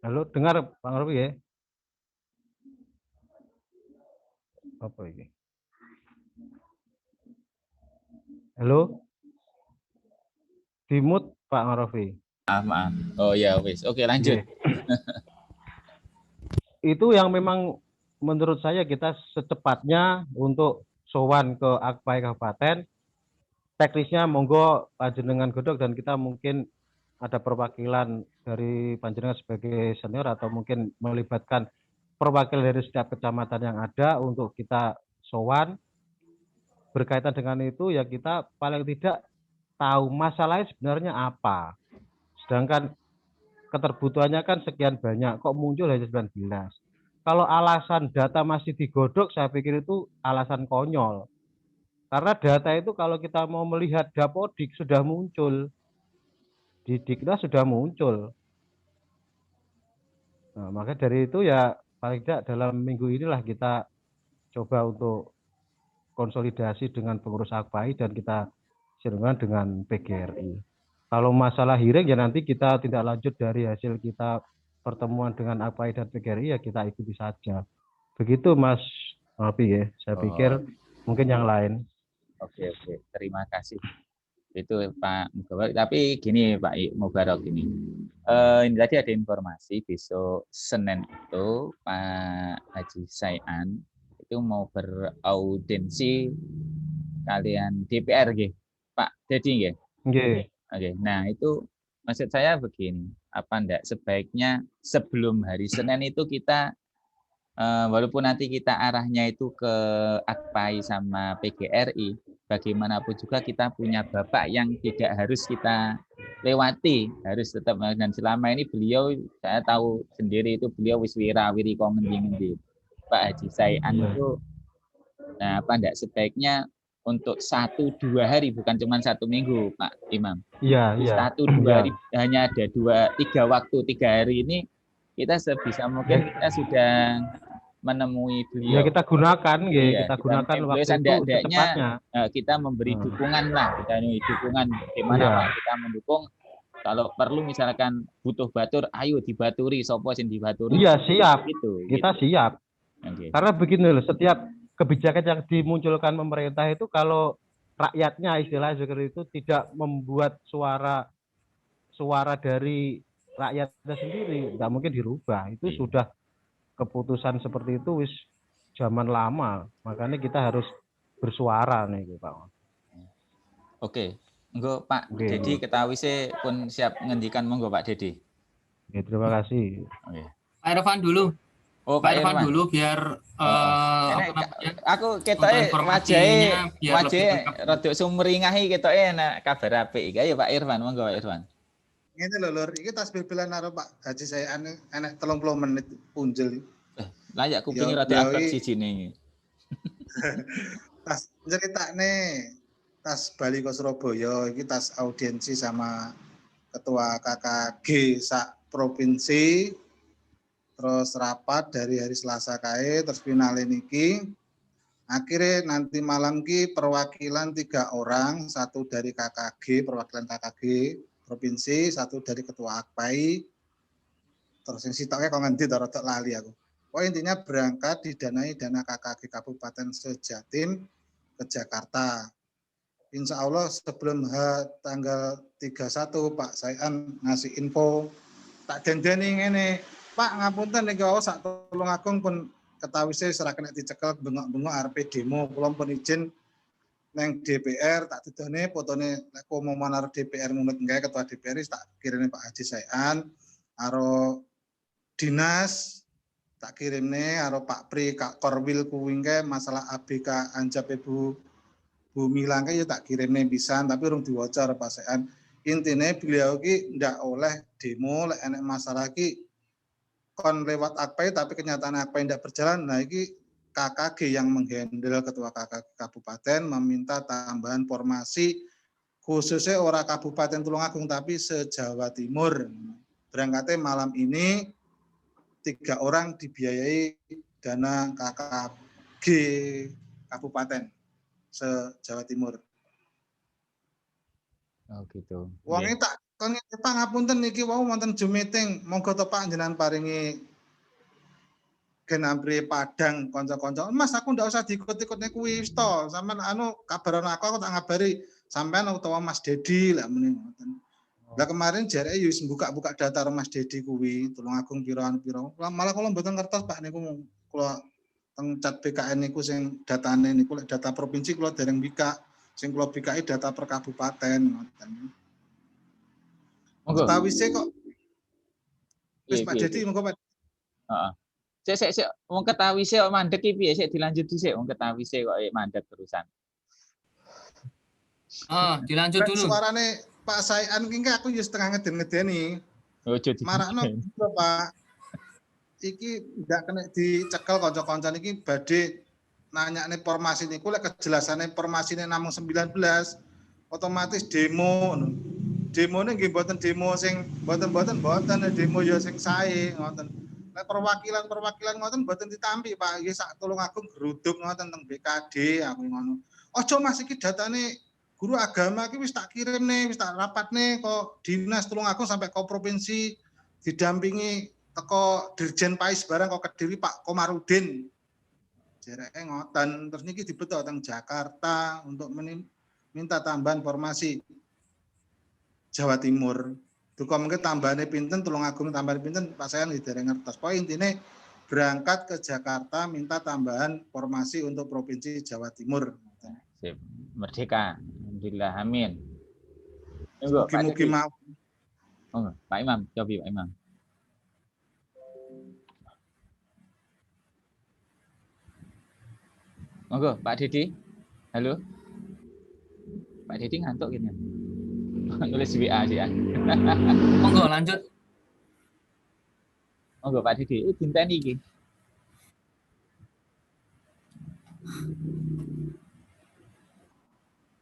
Halo, dengar Pak Robi ya? Apa ini? Halo, dimut Pak Robi. Maaf. Oh ya, wis. Oke, lanjut. Nggih. Itu yang memang menurut saya kita secepatnya untuk sowan ke Akpai Kabupaten, teknisnya monggo panjenengan godhog dan kita mungkin ada perwakilan dari panjenengan sebagai senior atau mungkin melibatkan perwakilan dari setiap kecamatan yang ada untuk kita sowan. Berkaitan dengan itu ya kita paling tidak tahu masalahnya sebenarnya apa. Sedangkan keterbutuhannya kan sekian banyak, kok muncul hanya 19. Kalau alasan data masih digodok, saya pikir itu alasan konyol. Karena data itu kalau kita mau melihat Dapodik sudah muncul, di Diknas sudah muncul. Nah, maka dari itu ya paling tidak dalam minggu inilah kita coba untuk konsolidasi dengan pengurus AKPAI dan kita sinergikan dengan PGRI. Kalau masalah hearing ya nanti kita tindak lanjut dari hasil kita pertemuan dengan AKPAI dan PGRI ya kita ikuti saja. Begitu Mas Alfi ya, saya Oh, pikir mungkin yang lain. oke. Terima kasih. Itu Pak Mubarak. Tapi gini Pak Mubarak ini. Ini tadi ada informasi besok Senin itu Pak Haji Saian itu mau beraudensi kalian DPR gitu. Pak Dedi nggih. Nggih. Oke. Nah, itu maksud saya begini, apa enggak sebaiknya sebelum hari Senin itu kita walaupun nanti kita arahnya itu ke AKPAI sama PGRI, bagaimanapun juga kita punya bapak yang tidak harus kita lewati, harus tetap, dan selama ini beliau saya tahu sendiri itu beliau wiswira wiri kongendi Pak Haji Saian Iya. itu, nah apa enggak sebaiknya untuk 1-2 hari bukan cuma 1 minggu Pak Imam, Iya, iya. 1-2 hari, Iya. hanya ada 3 waktu 3 hari ini kita sebisa Ya, mungkin kita sudah menemui ya beliau. kita gunakan nggih, Iya, kita kita gunakan menemui beliau waktu itu seandainya secepatnya. kita memberi Hmm. dukungan lah, kita memberi dukungan bagaimana Pak, Iya. kita mendukung kalau perlu misalkan butuh batur, ayo dibaturi, sopo sing dibaturi, Iya, siap. gitu, Kita gitu. siap. Oke. Karena begini loh, setiap kebijakan yang dimunculkan pemerintah itu kalau rakyatnya istilahnya seperti itu tidak membuat suara suara dari rakyatnya sendiri, nggak mungkin dirubah. Itu Iya. sudah keputusan seperti itu wis zaman lama. Makanya kita harus bersuara nih, Pak. Oke. Monggo Pak Oke, Dedi ketahui sih pun siap ngendikan, monggo Pak Dedi. oke, terima kasih. Oke. Pak Irfan dulu. Oh Pak Pak Irfan Irfan. dulu biar Oh. Ini apa namanya aku untuk ketoke informasinya biar lebih wajahe lengkap. rada sumringahi ketoke enak kabar apik iki. Ayo Pak Irfan, monggo Pak Irfan. Ngene lho Lur, iki tas bibilan karo Pak Haji saya enek 30 menit punjul. Layak kupingi Ya rada beliau abot iki sijine iki. tas ceritane tas bali ke Surabaya iki tas audiensi sama ketua KKG sak provinsi, terus rapat dari hari Selasa kae, terus finale niki. Akhirnya nanti malam ki perwakilan 3 orang, satu dari KKG, perwakilan KKG provinsi, satu dari ketua AKPAI, terus yang sitoknya kok ngendi rodok lali aku. Pokoknya intinya berangkat didanai dana KKG Kabupaten Sejatim ke Jakarta. Insya Allah sebelum tanggal 31 Pak Saian ngasih info tak dendeni ngene. Pak ngapunten niki wae sak Tulungagung pun ketahui saya serahkan dicekel bengok-bengok arepe demo kula pun izin neng DPR tak didone fotone lek mau manar DPR munut enggak ketua DPR tak kirine Pak Haji Saian karo dinas tak kirimne karo Pak Pri Kak Korwil kuwi masalah ABK Anjap Ibu Bumi Langka ya tak kirimne pisan tapi urung diwaca Pak Saian. Intine beliau ki ndak oleh demo lek enek masalah ki kon lewat AKPAI tapi kenyataan AKPAI ndak berjalan. Nah iki KKG yang menghandle ketua KKG Kabupaten meminta tambahan formasi khususnya ora Kabupaten Tulungagung tapi se-Jawa Timur. Berangkatnya malam ini 3 orang dibiayai dana KKG Kabupaten se-Jawa Timur. Oh gitu. Wongnya tak Kon pangapunten niki wau wonten Zoom meeting, monggo to Pak jenengan paringi Genambre Padang kanca-kanca. Mas aku ndak usah diikut-ikutne kuwi wis to. Sampeyan kabaran aku tak ngabari sampean utawa Mas Dedi lek muni ngoten. Lah kemarin jareke wis buka-buka data Mas Dedi kuwi, Tulungagung pira-pira. Malah kula mboten ngertos Pak niku kula teng chat BKN niku sing datane niku lek data provinsi kula dereng bika. Sing kula bikai data per kabupaten ngoten. Monggo. Ketawise kok wis Pak Dedi monggo Pak. Heeh. Sik wong Ketawise kok mandek iki piye? Sik dilanjut dhisik wong Ketawise kok mandek terusan. Oh, dilanjut dulu. Suarane Pak Saian ki aku yo setengah ngeden-ngedeni. Ojo Marakno Pak. Iki ndak kena dicekel kanca-kanca niki badhe nanyane formasi niku lek kejelasane formasine namung 19 otomatis demo ngono. Demone nggih mboten demo sing mboten demo ya sing sae ngoten. Lek perwakilan ngoten mboten ditampi Pak, nggih sak Tulungagung geruduk ngoten teng BKD aku ngono. Aja Mas iki datane guru agama iki wis tak kirimne, wis tak rapatne kok dinas Tulungagung sampai ke provinsi didampingi teko Dirjen Pais barang kok Kediri Pak Komarudin. Jereke ngoten, terus niki dibetok teng Jakarta untuk minta tambahan formasi Jawa Timur. Duka mungkin tambahane pinten Tulungagung tambahane pinten Pak saya dereng ngertos. Pokoke intine berangkat ke Jakarta minta tambahan formasi untuk provinsi Jawa Timur. Sip. Merdeka. Alhamdulillah amin. Mugi-mugi mau. Oh, Pak Imam, coba Pak Imam. Monggo, Pak Dedi. Halo. Pak Dedi ngantuk gitu. Nulis WA sih ya. Monggo lanjut. Monggo Pak Dedi, dinteni iki.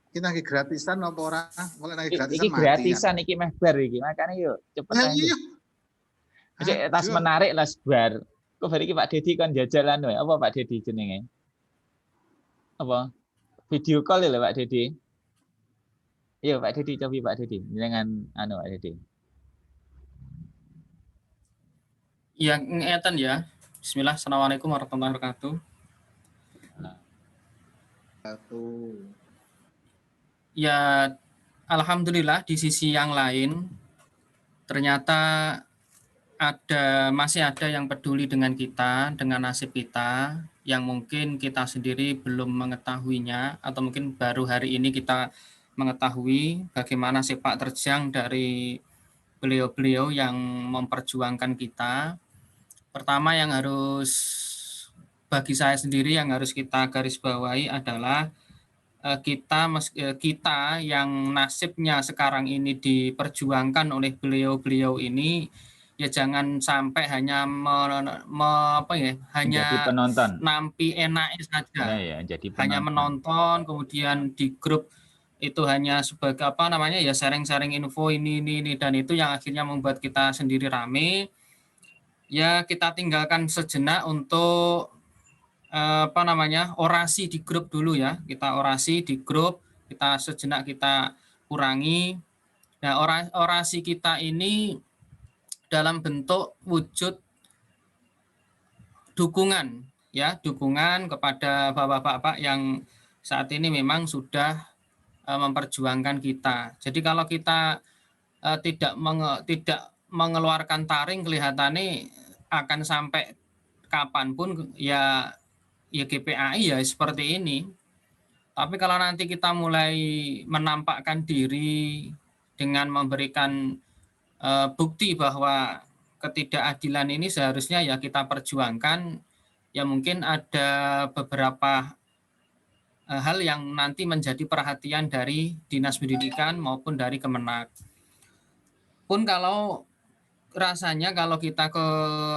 Iki nang gratisan apa ora? Mulai nang gratisan iki mati. Gratisan iki meh bar iki. Makane yo cepet ae. Iya. Cek tas menarik las bar. Kok bar iki Pak Dedi kan jajalan wae. Apa Pak Dedi jenenge? Apa? Video call lho Pak Dedi. Iya Pak Dedi, coba Pak Dedi. Dengan Pak Dedi. Ya ngeten ya. Bismillah, assalamualaikum warahmatullahi wabarakatuh. Ya, alhamdulillah di sisi yang lain ternyata masih ada yang peduli dengan kita, dengan nasib kita, yang mungkin kita sendiri belum mengetahuinya, atau mungkin baru hari ini kita mengetahui bagaimana sepak terjang dari beliau-beliau yang memperjuangkan kita. Pertama yang harus, bagi saya sendiri yang harus kita garis bawahi adalah kita yang nasibnya sekarang ini diperjuangkan oleh beliau-beliau ini, ya jangan sampai hanya hanya penonton, nampi enaknya saja, jadi hanya menonton, kemudian di grup itu hanya sebagai ya sharing-sharing info ini dan itu yang akhirnya membuat kita sendiri rame. Ya kita tinggalkan sejenak untuk orasi di grup dulu ya. Kita orasi di grup, kita sejenak kita kurangi. Nah, orasi kita ini dalam bentuk wujud dukungan ya, dukungan kepada bapak-bapak yang saat ini memang sudah memperjuangkan kita. Jadi kalau kita tidak mengeluarkan taring, kelihatannya akan sampai kapanpun ya GPAI ya seperti ini. Tapi kalau nanti kita mulai menampakkan diri dengan memberikan bukti bahwa ketidakadilan ini seharusnya ya kita perjuangkan, ya mungkin ada beberapa hal yang nanti menjadi perhatian dari Dinas Pendidikan maupun dari Kemenak. Pun kalau rasanya kalau kita ke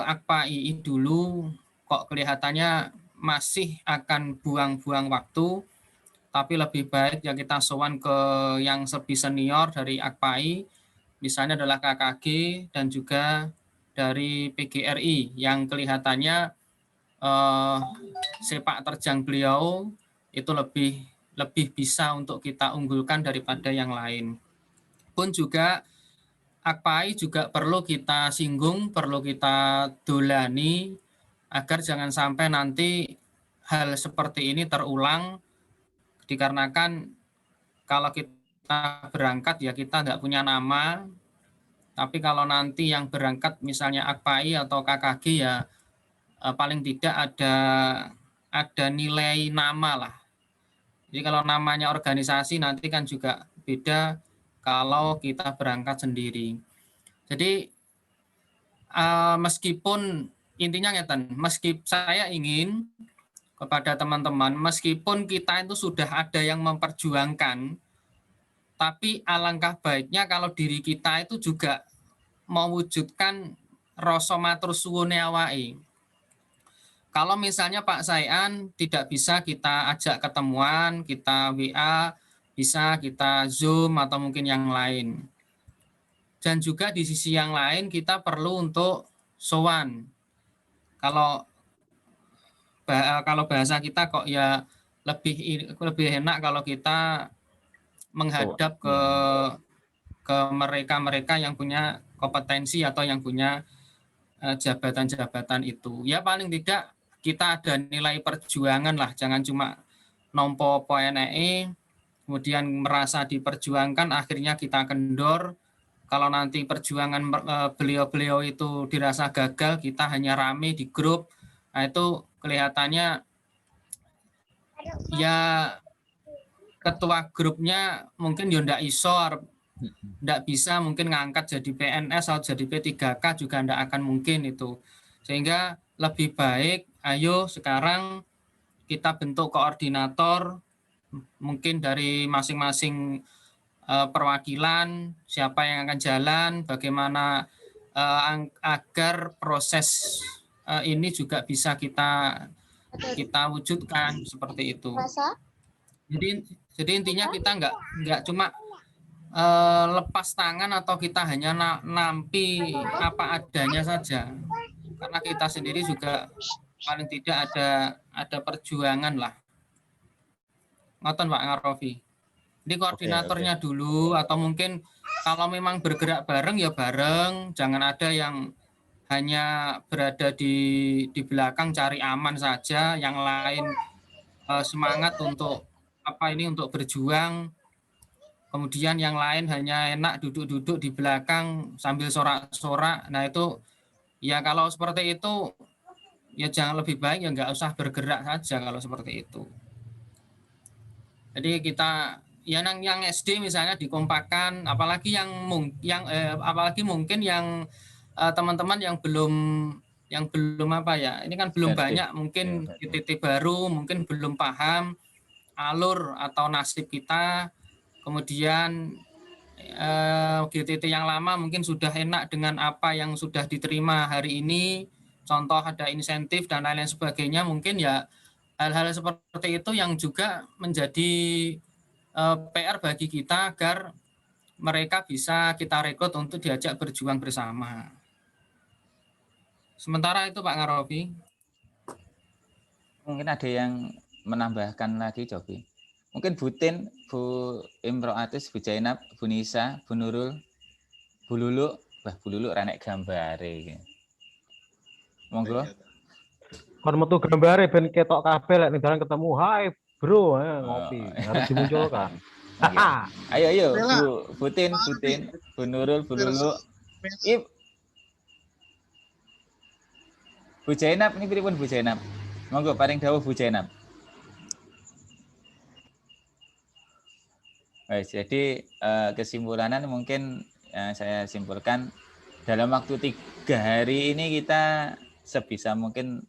AKPAI dulu kok kelihatannya masih akan buang-buang waktu, tapi lebih baik ya kita sowan ke yang lebih senior dari AKPAI, misalnya adalah KKG dan juga dari PGRI yang kelihatannya sepak terjang beliau itu lebih bisa untuk kita unggulkan daripada yang lain. Pun juga Akpai juga perlu kita singgung, perlu kita dolani agar jangan sampai nanti hal seperti ini terulang, dikarenakan kalau kita berangkat ya kita tidak punya nama, tapi kalau nanti yang berangkat misalnya Akpai atau KKG ya paling tidak ada nilai nama lah. Jadi kalau namanya organisasi nanti kan juga beda kalau kita berangkat sendiri. Jadi meskipun intinya ngeten, meskipun saya ingin kepada teman-teman, meskipun kita itu sudah ada yang memperjuangkan, tapi alangkah baiknya kalau diri kita itu juga mewujudkan rasa matur suwune awake. Kalau misalnya Pak Saian tidak bisa kita ajak ketemuan, kita WA, bisa kita Zoom atau mungkin yang lain. Dan juga di sisi yang lain kita perlu untuk sowan. Kalau bahasa kita kok ya lebih enak kalau kita menghadap ke mereka-mereka yang punya kompetensi atau yang punya jabatan-jabatan itu. Ya paling tidak kita ada nilai perjuangan lah, jangan cuma nompo PNE, kemudian merasa diperjuangkan, akhirnya kita kendor. Kalau nanti perjuangan beliau-beliau itu dirasa gagal, kita hanya rame di grup, nah itu kelihatannya ya ketua grupnya mungkin ya ndak iso, ndak bisa mungkin ngangkat jadi PNS atau jadi P3K juga ndak akan mungkin itu. Sehingga lebih baik ayo sekarang kita bentuk koordinator mungkin dari masing-masing perwakilan, siapa yang akan jalan, bagaimana agar proses ini juga bisa kita wujudkan seperti itu. Jadi intinya kita nggak cuma lepas tangan atau kita hanya nampi apa adanya saja, karena kita sendiri juga paling tidak ada perjuangan lah. Ngoten Pak Ngarofi. Jadi koordinatornya dulu, atau mungkin kalau memang bergerak bareng ya bareng, jangan ada yang hanya berada di belakang cari aman saja, yang lain semangat untuk untuk berjuang, kemudian yang lain hanya enak duduk-duduk di belakang sambil sorak-sorak. Nah itu ya kalau seperti itu ya jangan, lebih baik ya nggak usah bergerak saja kalau seperti itu. Jadi kita yang SD misalnya dikompakan, apalagi apalagi mungkin yang teman-teman yang belum apa ya, ini kan belum banyak mungkin GTT baru, mungkin belum paham alur atau nasib kita, kemudian GTT yang lama mungkin sudah enak dengan apa yang sudah diterima hari ini, contoh ada insentif dan lain-lain sebagainya, mungkin ya hal-hal seperti itu yang juga menjadi PR bagi kita agar mereka bisa kita rekrut untuk diajak berjuang bersama. Sementara itu Pak Ngarofi. Mungkin ada yang menambahkan lagi, Cobi. Mungkin Bu Tin, Bu Imro'atis, Bu Jainab, Bu Nisa, Bu Nurul, Bu Lulu, Bu Lulu ranek gambare. Monggo. Kon metu gambare ben ketok kabeh lek ning dalan ketemu, "Hai, Bro," ngopi. Harus dimunculkan. Ayo Bu Tin, Bu Nurul, Bu Lulu. Bu Jainab, ini pripun Bu Jainab? Monggo paring dawuh Bu Jainab. Baik, jadi kesimpulannya mungkin saya simpulkan dalam waktu 3 hari ini kita sebisa mungkin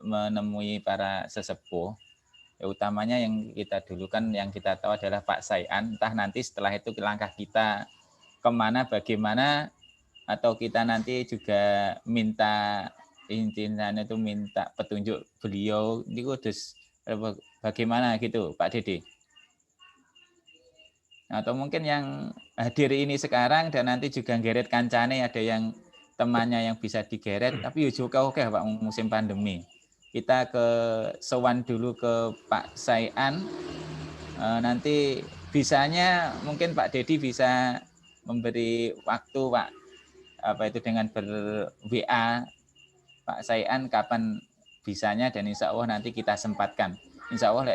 menemui para sesepuh, ya, utamanya yang kita dulu kan yang kita tahu adalah Pak Saian, entah nanti setelah itu langkah kita kemana, bagaimana, atau kita nanti juga minta intinya itu minta petunjuk beliau, ini kudus bagaimana gitu Pak Dede. Atau mungkin yang hadir ini sekarang dan nanti juga geret kancane, ada yang temannya yang bisa digeret, tapi juga oke Pak, musim pandemi. Kita ke sowan dulu ke Pak Saian, nanti bisanya mungkin Pak Dedi bisa memberi waktu Pak, apa itu dengan ber-WA Pak Saian kapan bisanya, dan insya Allah nanti kita sempatkan. Insya Allah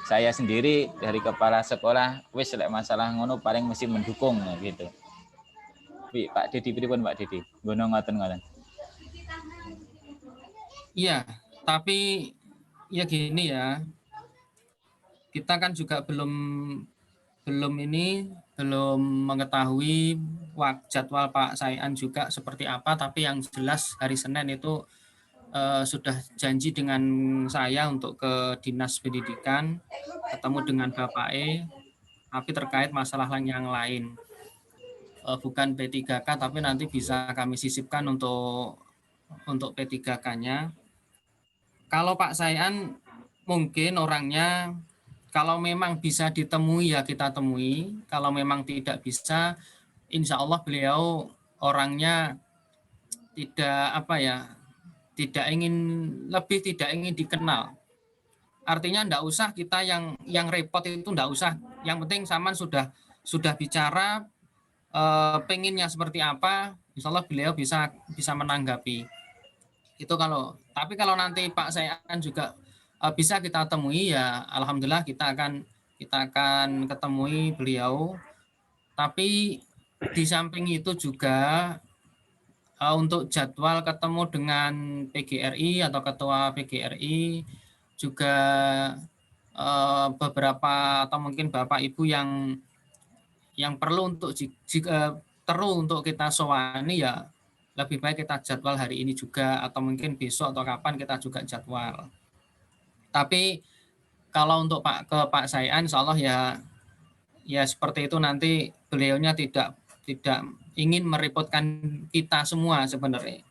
saya sendiri dari kepala sekolah wis lek masalah ngono paling mesti mendukung gitu. Pak Didi pripun Pak Didi? Ngono ngoten. Iya, tapi ya gini ya, kita kan juga belum mengetahui jadwal Pak Saian juga seperti apa, tapi yang jelas hari Senin itu sudah janji dengan saya untuk ke Dinas Pendidikan, ketemu dengan Bapak tapi terkait masalah yang lain. Bukan P3K, tapi nanti bisa kami sisipkan untuk P3K-nya. Kalau Pak Saian mungkin orangnya, kalau memang bisa ditemui ya kita temui, kalau memang tidak bisa, insya Allah beliau orangnya tidak ingin dikenal. Artinya enggak usah kita yang repot itu, enggak usah. Yang penting Saman sudah bicara pengennya seperti apa, insya Allah beliau bisa menanggapi. Itu tapi kalau nanti Pak Saian juga bisa kita temui ya alhamdulillah kita akan ketemui beliau. Tapi di samping itu juga untuk jadwal ketemu dengan PGRI atau ketua PGRI juga beberapa atau mungkin Bapak Ibu yang perlu untuk kita sowani ya lebih baik kita jadwal hari ini juga atau mungkin besok atau kapan kita juga jadwal. Tapi kalau untuk Pak Saian insya Allah ya seperti itu, nanti beliaunya tidak ingin merepotkan kita semua sebenarnya.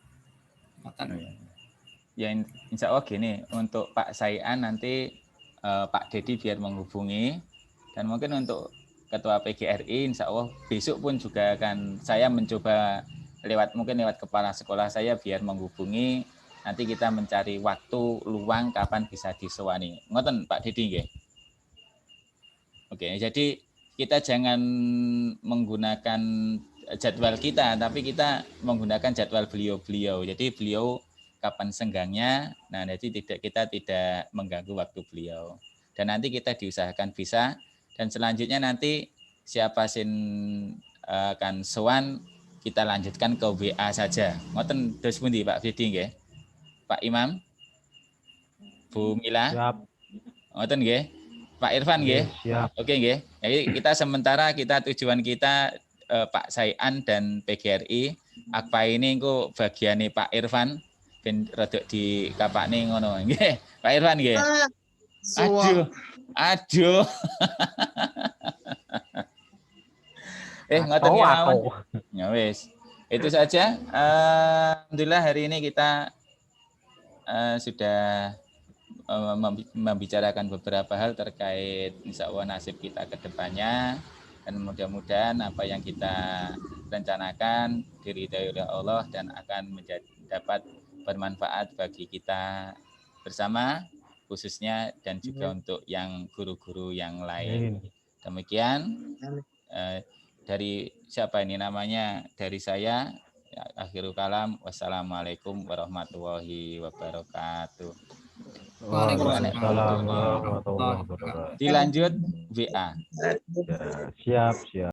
Ya insya Allah gini, untuk Pak Saian nanti Pak Dedi biar menghubungi, dan mungkin untuk Ketua PGRI insya Allah besok pun juga akan saya mencoba lewat kepala sekolah saya biar menghubungi, nanti kita mencari waktu luang kapan bisa disowani. Ngoten Pak Dedi nggih. Oke, jadi kita jangan menggunakan jadwal kita, tapi kita menggunakan jadwal beliau. Jadi beliau kapan senggangnya, nah jadi kita tidak mengganggu waktu beliau. Dan nanti kita diusahakan bisa. Dan selanjutnya nanti siapa sing akan sowan kita lanjutkan ke WA saja. Ngoten dos pundi Pak Dedi nggih? Pak Imam? Bu Mila? Siap. Ngoten nggih? Pak Irfan nggih? Siap. Oke nggih. Jadi kita sementara tujuan kita Pak Saian dan PGRI. Akpa ini engko bagiane Pak Irfan ben rada dikapakne ngono nggih. Pak Irfan nggih. Aduh. Ngoten ya mawon. Ya wis. Itu saja. Alhamdulillah hari ini kita sudah membicarakan beberapa hal terkait insya Allah nasib kita ke depannya, dan mudah-mudahan apa yang kita rencanakan diridhai oleh Allah dan akan dapat bermanfaat bagi kita bersama khususnya, dan juga untuk yang guru-guru yang lain. Demikian dari siapa ini namanya, dari saya akhirul kalam, wassalamualaikum warahmatullahi wabarakatuh. Waalaikumsalam warahmatullahi wabarakatuh. Dilanjut WA. Ya, siap.